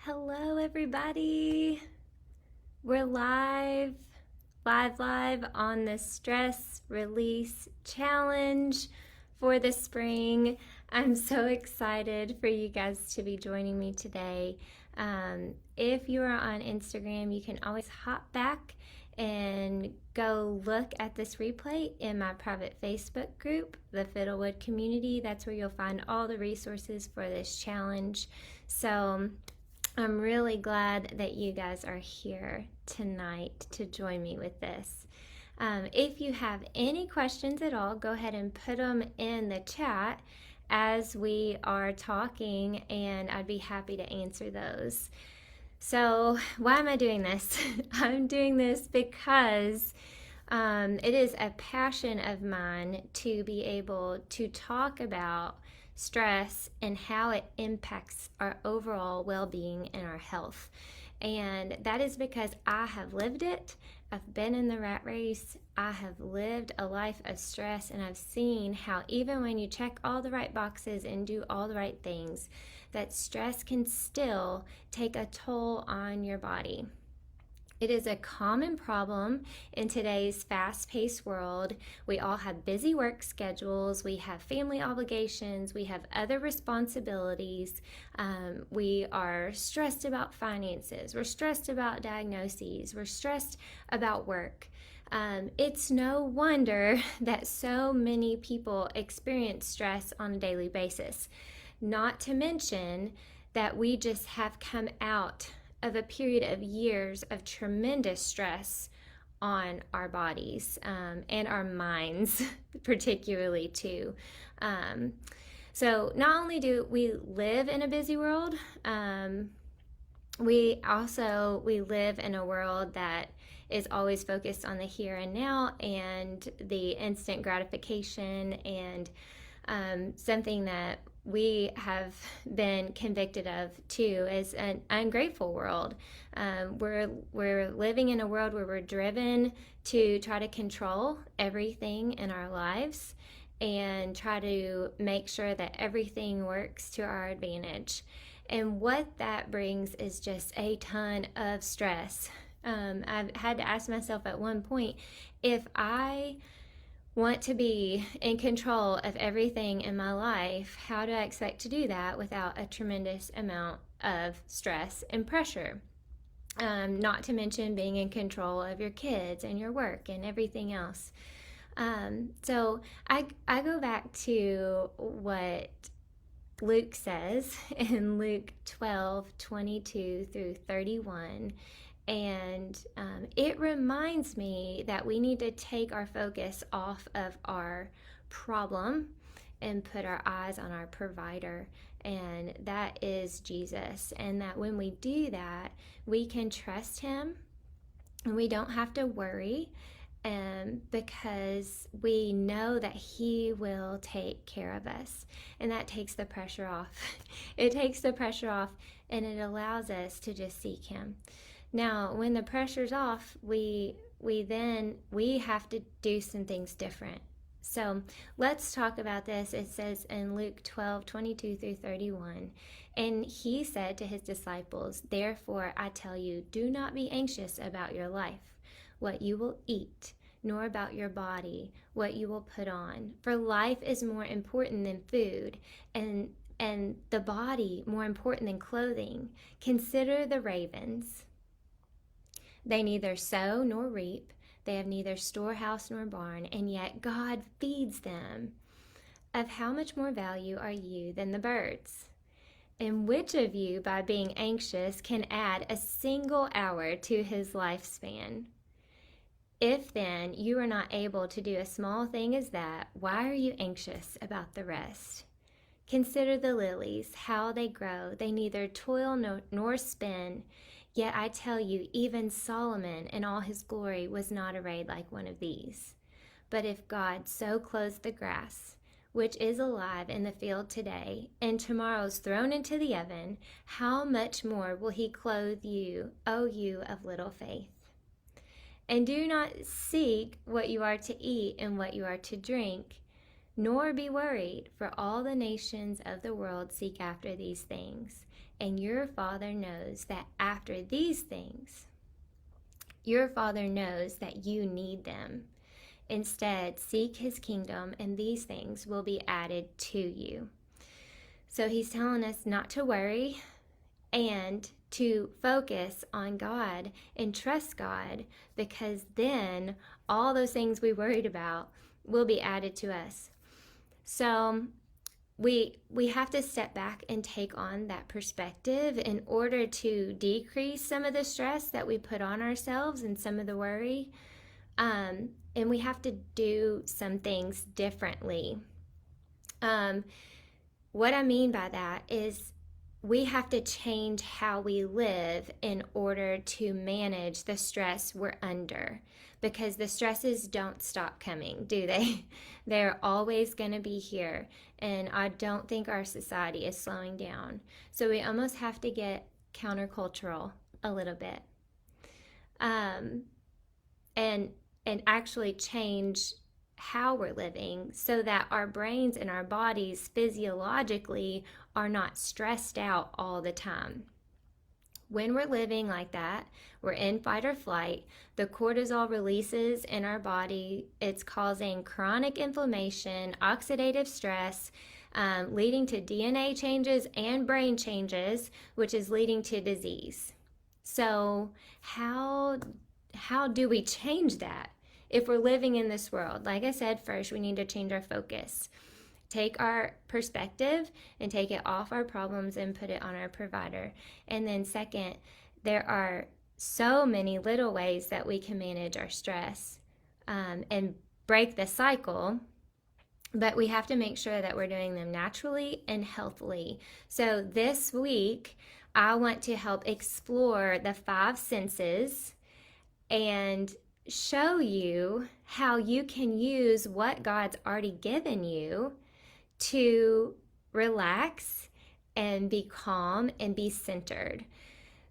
Hello, everybody. We're live on the Stress Release Challenge for the spring. I'm so excited for you guys to be joining me today. If you are on Instagram, you can always hop back and go look at this replay in my private Facebook group, the Fiddlewood Community. That's where you'll find all the resources for this challenge. So I'm really glad that you guys are here tonight to join me with this. If you have any questions at all, go ahead and put them in the chat as we are talking, and I'd be happy to answer those. So, why am I doing this? I'm doing this because it is a passion of mine to be able to talk about stress and how it impacts our overall well-being and our health. And that is because I have lived it. I've been in the rat race. I have lived a life of stress, and I've seen how even when you check all the right boxes and do all the right things, that stress can still take a toll on your body. It is a common problem in today's fast-paced world. We all have busy work schedules, we have family obligations, we have other responsibilities, we are stressed about finances, we're stressed about diagnoses, we're stressed about work. It's no wonder that so many people experience stress on a daily basis. Not to mention that we just have come out of a period of years of tremendous stress on our bodies and our minds particularly too. So not only do we live in a busy world, we live in a world that is always focused on the here and now and the instant gratification, and something that we have been convicted of too is an ungrateful world. We're living in a world where we're driven to try to control everything in our lives and try to make sure that everything works to our advantage. And what that brings is just a ton of stress. I've had to ask myself at one point, if I want to be in control of everything in my life, how do I expect to do that without a tremendous amount of stress and pressure? Not to mention being in control of your kids and your work and everything else. So I go back to what Luke says in Luke 12:22 through 31. And it reminds me that we need to take our focus off of our problem and put our eyes on our provider, and that is Jesus. And that when we do that, we can trust him and we don't have to worry, because we know that he will take care of us. And that takes the pressure off. It takes the pressure off, and it allows us to just seek him. Now, when the pressure's off, we have to do some things different. So let's talk about this. It says in Luke 12:22 through 31, and he said to his disciples, "Therefore I tell you, do not be anxious about your life, what you will eat, nor about your body, what you will put on. For life is more important than food, and the body more important than clothing. Consider the ravens. They neither sow nor reap. They have neither storehouse nor barn, and yet God feeds them. Of how much more value are you than the birds? And which of you, by being anxious, can add a single hour to his lifespan? If then you are not able to do a small thing as that, why are you anxious about the rest? Consider the lilies, how they grow. They neither toil nor spin. Yet I tell you, even Solomon in all his glory was not arrayed like one of these. But if God so clothes the grass, which is alive in the field today, and tomorrow's thrown into the oven, how much more will he clothe you, O you of little faith? And do not seek what you are to eat and what you are to drink, Nor be worried, for all the nations of the world seek after these things. And your Father knows that after these things, your Father knows that you need them. Instead, seek his kingdom, and these things will be added to you. So he's telling us not to worry and to focus on God and trust God, because then all those things we worried about will be added to us. So we have to step back and take on that perspective in order to decrease some of the stress that we put on ourselves and some of the worry. And we have to do some things differently. What I mean by that is we have to change how we live in order to manage the stress we're under, because the stresses don't stop coming, do they? They're always going to be here, and I don't think our society is slowing down. So we almost have to get countercultural a little bit, and actually change how we're living so that our brains and our bodies physiologically are not stressed out all the time. When we're living like that, we're in fight or flight, the cortisol releases in our body. It's causing chronic inflammation, oxidative stress, leading to DNA changes and brain changes, which is leading to disease. So how do we change that? If we're living in this world, like I said, first we need to change our focus. Take our perspective and take it off our problems and put it on our provider. And then second, there are so many little ways that we can manage our stress and break the cycle, but we have to make sure that we're doing them naturally and healthily. So this week, I want to help explore the 5 senses and show you how you can use what God's already given you to relax and be calm and be centered.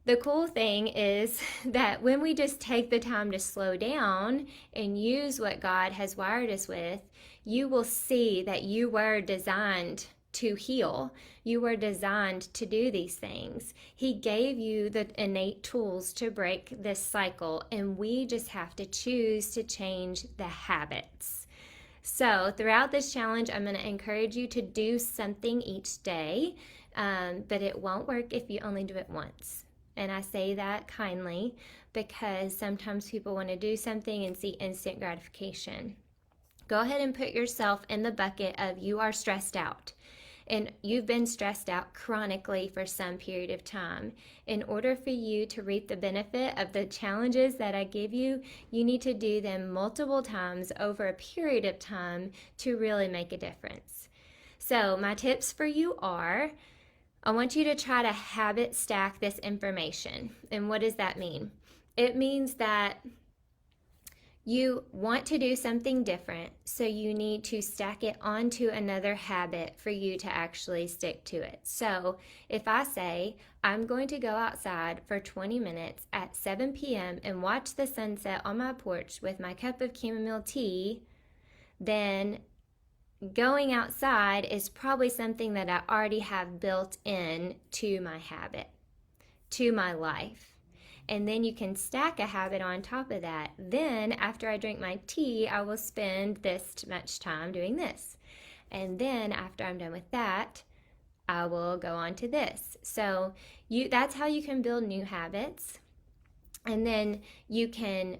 The cool thing is that when we just take the time to slow down and use what God has wired us with, you will see that you were designed to heal. You were designed to do these things. He gave you the innate tools to break this cycle, and we just have to choose to change the habits. So throughout this challenge, I'm going to encourage you to do something each day, but it won't work if you only do it once. And I say that kindly because sometimes people want to do something and see instant gratification. Go ahead and put yourself in the bucket of you are stressed out. And you've been stressed out chronically for some period of time. In order for you to reap the benefit of the challenges that I give you, you need to do them multiple times over a period of time to really make a difference. So my tips for you are, I want you to try to habit stack this information. And what does that mean? It means that you want to do something different, so you need to stack it onto another habit for you to actually stick to it. So if I say, I'm going to go outside for 20 minutes at 7 p.m. and watch the sunset on my porch with my cup of chamomile tea, then going outside is probably something that I already have built in to my habit, to my life. And then you can stack a habit on top of that. Then after I drink my tea, I will spend this much time doing this. And then after I'm done with that, I will go on to this. So that's how you can build new habits. And then you can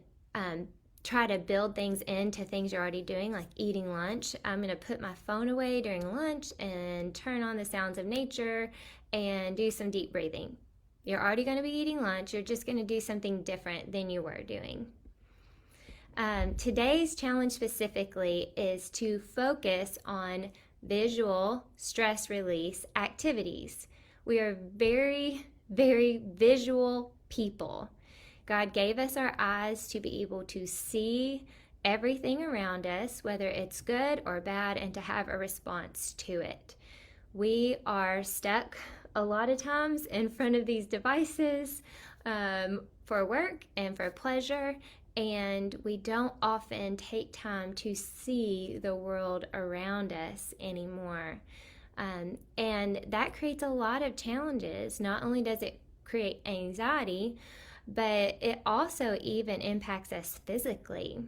try to build things into things you're already doing, like eating lunch. I'm going to put my phone away during lunch and turn on the sounds of nature and do some deep breathing. You're already going to be eating lunch. You're just going to do something different than you were doing. Today's challenge specifically is to focus on visual stress release activities. We are very, very visual people. God gave us our eyes to be able to see everything around us, whether it's good or bad, and to have a response to it. We are stuck a lot of times in front of these devices for work and for pleasure, and we don't often take time to see the world around us anymore. And that creates a lot of challenges. Not only does it create anxiety, but it also even impacts us physically.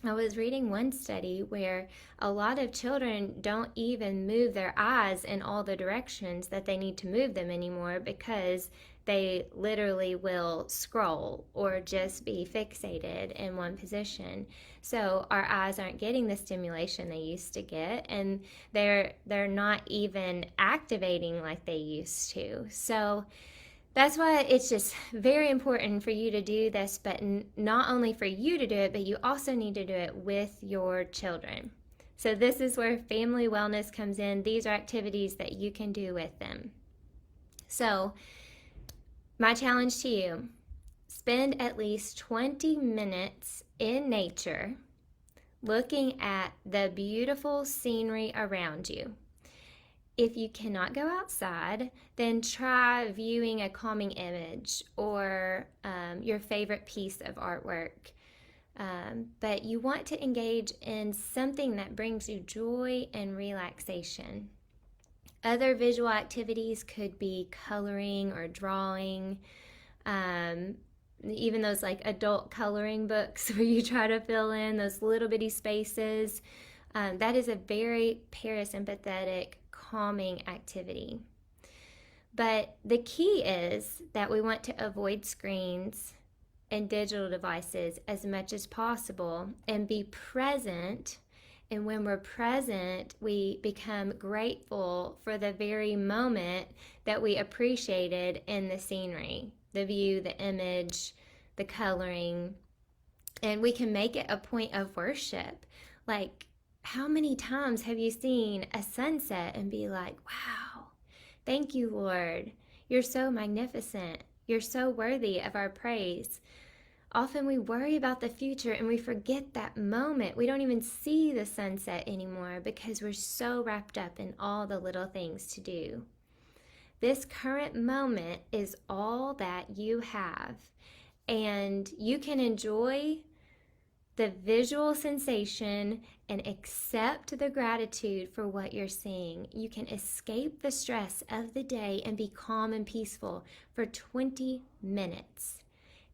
I was reading one study where a lot of children don't even move their eyes in all the directions that they need to move them anymore because they literally will scroll or just be fixated in one position. So our eyes aren't getting the stimulation they used to get, and they're not even activating like they used to. So that's why it's just very important for you to do this, but not only for you to do it, but you also need to do it with your children. So this is where family wellness comes in. These are activities that you can do with them. So my challenge to you, spend at least 20 minutes in nature looking at the beautiful scenery around you. If you cannot go outside, then try viewing a calming image or your favorite piece of artwork. But you want to engage in something that brings you joy and relaxation. Other visual activities could be coloring or drawing, even those like adult coloring books where you try to fill in those little bitty spaces. That is a very parasympathetic, calming activity. But the key is that we want to avoid screens and digital devices as much as possible and be present. And when we're present, we become grateful for the very moment that we appreciated in the scenery, the view, the image, the coloring. And we can make it a point of worship. Like, how many times have you seen a sunset and be like, wow, thank you, Lord. You're so magnificent. You're so worthy of our praise. Often we worry about the future and we forget that moment. We don't even see the sunset anymore because we're so wrapped up in all the little things to do. This current moment is all that you have, and you can enjoy the visual sensation and accept the gratitude for what you're seeing. You can escape the stress of the day and be calm and peaceful for 20 minutes.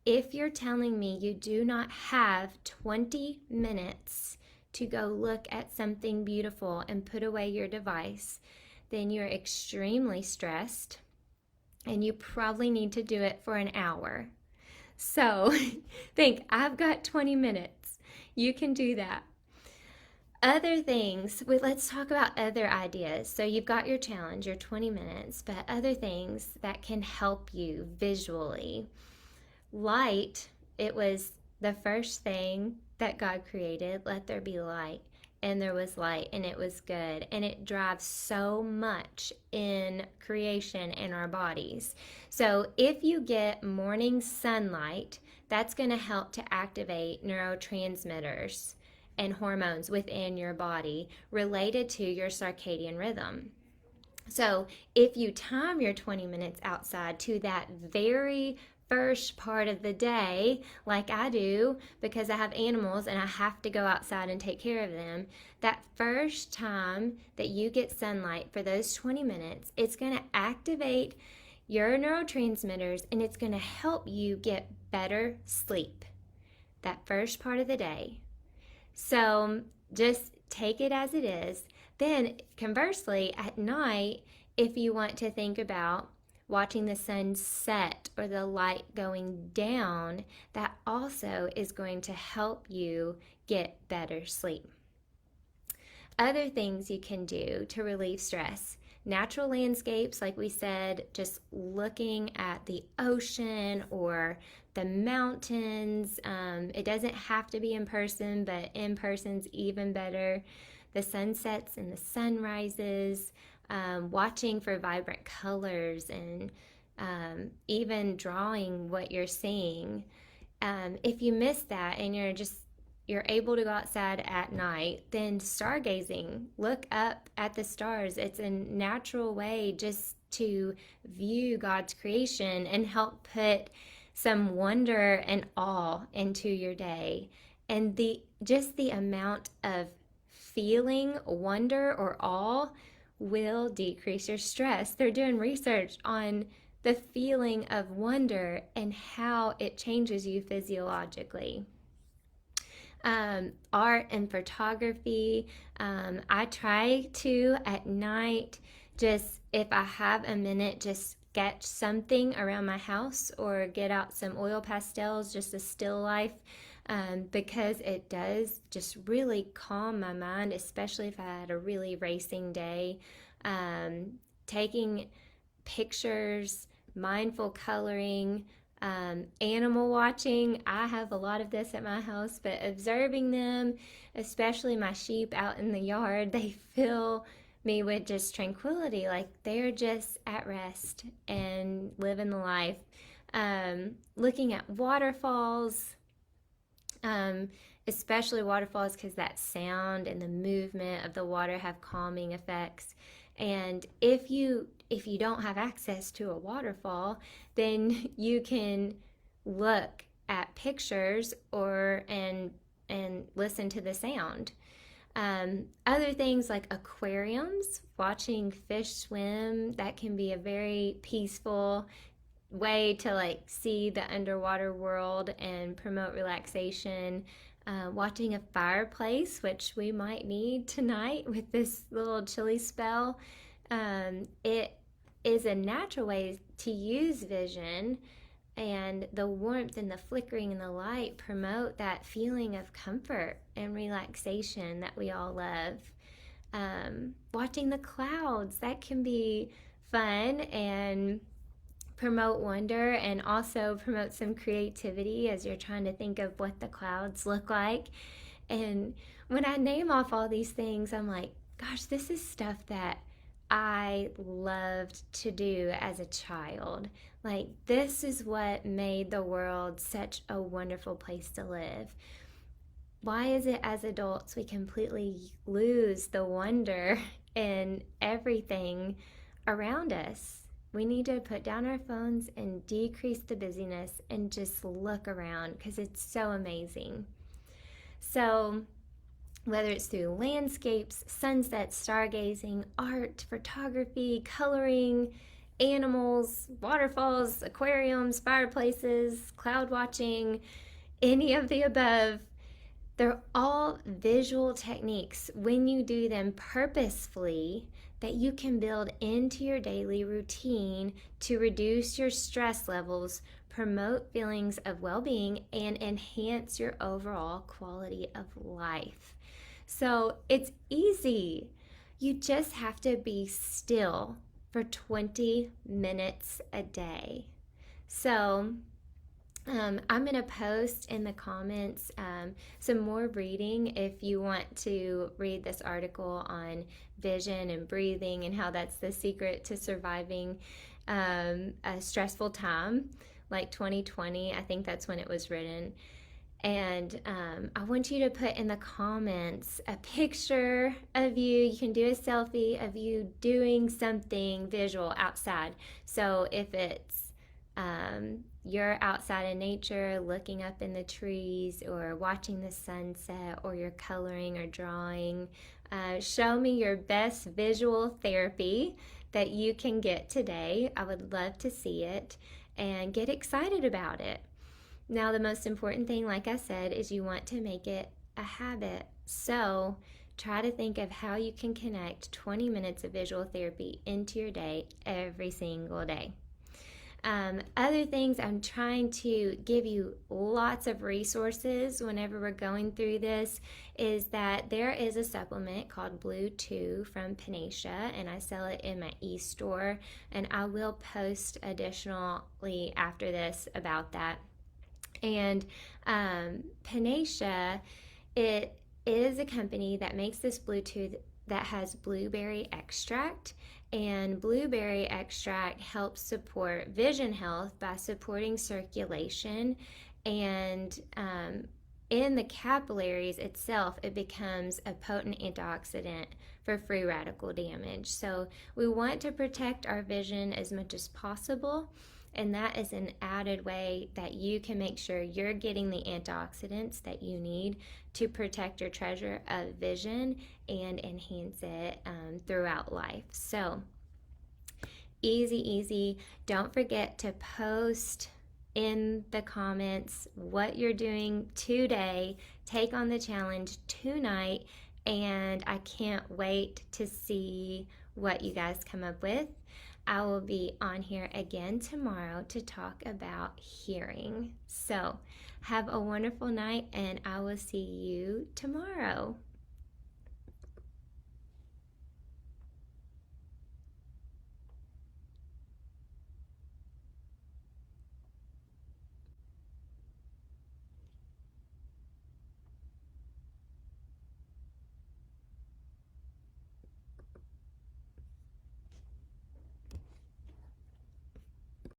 If you're telling me you do not have 20 minutes to go look at something beautiful and put away your device, then you're extremely stressed and you probably need to do it for an hour. So think, I've got 20 minutes. You can do that. Other things, let's talk about other ideas. So you've got your challenge, your 20 minutes, but other things that can help you visually. Light, it was the first thing that God created. Let there be light. And there was light, and it was good. And it drives so much in creation in our bodies. So if you get morning sunlight, that's going to help to activate neurotransmitters and hormones within your body related to your circadian rhythm. So if you time your 20 minutes outside to that very first part of the day, like I do, because I have animals and I have to go outside and take care of them, that first time that you get sunlight for those 20 minutes, it's going to activate your neurotransmitters and it's going to help you get better sleep that first part of the day. So just take it as it is. Then conversely, at night, if you want to think about watching the sun set or the light going down, that also is going to help you get better sleep. Other things you can do to relieve stress. Natural landscapes, like we said, just looking at the ocean or the mountains. It doesn't have to be in person, but in person's even better. The sunsets and the sunrises, watching for vibrant colors, and even drawing what you're seeing. If you miss that and you're able to go outside at night, then stargazing, look up at the stars. It's a natural way just to view God's creation and help put some wonder and awe into your day. And the amount of feeling wonder or awe will decrease your stress. They're doing research on the feeling of wonder and how it changes you physiologically. Art and photography. I try to at night, just if I have a minute, just sketch something around my house or get out some oil pastels, just a still life, because it does just really calm my mind, especially if I had a really racing day. Taking pictures, mindful coloring, animal watching. I have a lot of this at my house, but observing them, especially my sheep out in the yard, they fill me with just tranquility, like they're just at rest and living the life. Looking at waterfalls, especially waterfalls, because that sound and the movement of the water have calming effects. And if you don't have access to a waterfall, then you can look at pictures and listen to the sound. Other things like aquariums, watching fish swim, that can be a very peaceful way to like see the underwater world and promote relaxation. Watching a fireplace, which we might need tonight with this little chilly spell. It is a natural way to use vision, and the warmth and the flickering and the light promote that feeling of comfort and relaxation that we all love. Watching the clouds, that can be fun and promote wonder, and also promote some creativity as you're trying to think of what the clouds look like. And when I name off all these things, I'm like, gosh, this is stuff that I loved to do as a child. Like, this is what made the world such a wonderful place to live. Why is it as adults we completely lose the wonder in everything around us? We need to put down our phones and decrease the busyness and just look around, because it's so amazing. So whether it's through landscapes, sunsets, stargazing, art, photography, coloring, animals, waterfalls, aquariums, fireplaces, cloud watching, any of the above, they're all visual techniques when you do them purposefully that you can build into your daily routine to reduce your stress levels, promote feelings of well-being, and enhance your overall quality of life. So it's easy. You just have to be still for 20 minutes a day. So I'm going to post in the comments some more reading if you want to read this article on vision and breathing and how that's the secret to surviving a stressful time like 2020. I think that's when it was written. And I want you to put in the comments a picture of you. You can do a selfie of you doing something visual outside. So if it's you're outside in nature, looking up in the trees, or watching the sunset, or you're coloring or drawing, show me your best visual therapy that you can get today. I would love to see it and get excited about it. Now, the most important thing, like I said, is you want to make it a habit. So try to think of how you can connect 20 minutes of visual therapy into your day every single day. Other things, I'm trying to give you lots of resources whenever we're going through this, is that there is a supplement called Blue 2 from Panacea, and I sell it in my e-store, and I will post additionally after this about that. And Panacea, it is a company that makes this Blue 2 that has blueberry extract, and blueberry extract helps support vision health by supporting circulation and in the capillaries itself, it becomes a potent antioxidant for free radical damage. So we want to protect our vision as much as possible. And that is an added way that you can make sure you're getting the antioxidants that you need to protect your treasure of vision and enhance it throughout life. So easy, easy. Don't forget to post in the comments what you're doing today. Take on the challenge tonight, and I can't wait to see what you guys come up with. I will be on here again tomorrow to talk about hearing. So have a wonderful night, and I will see you tomorrow.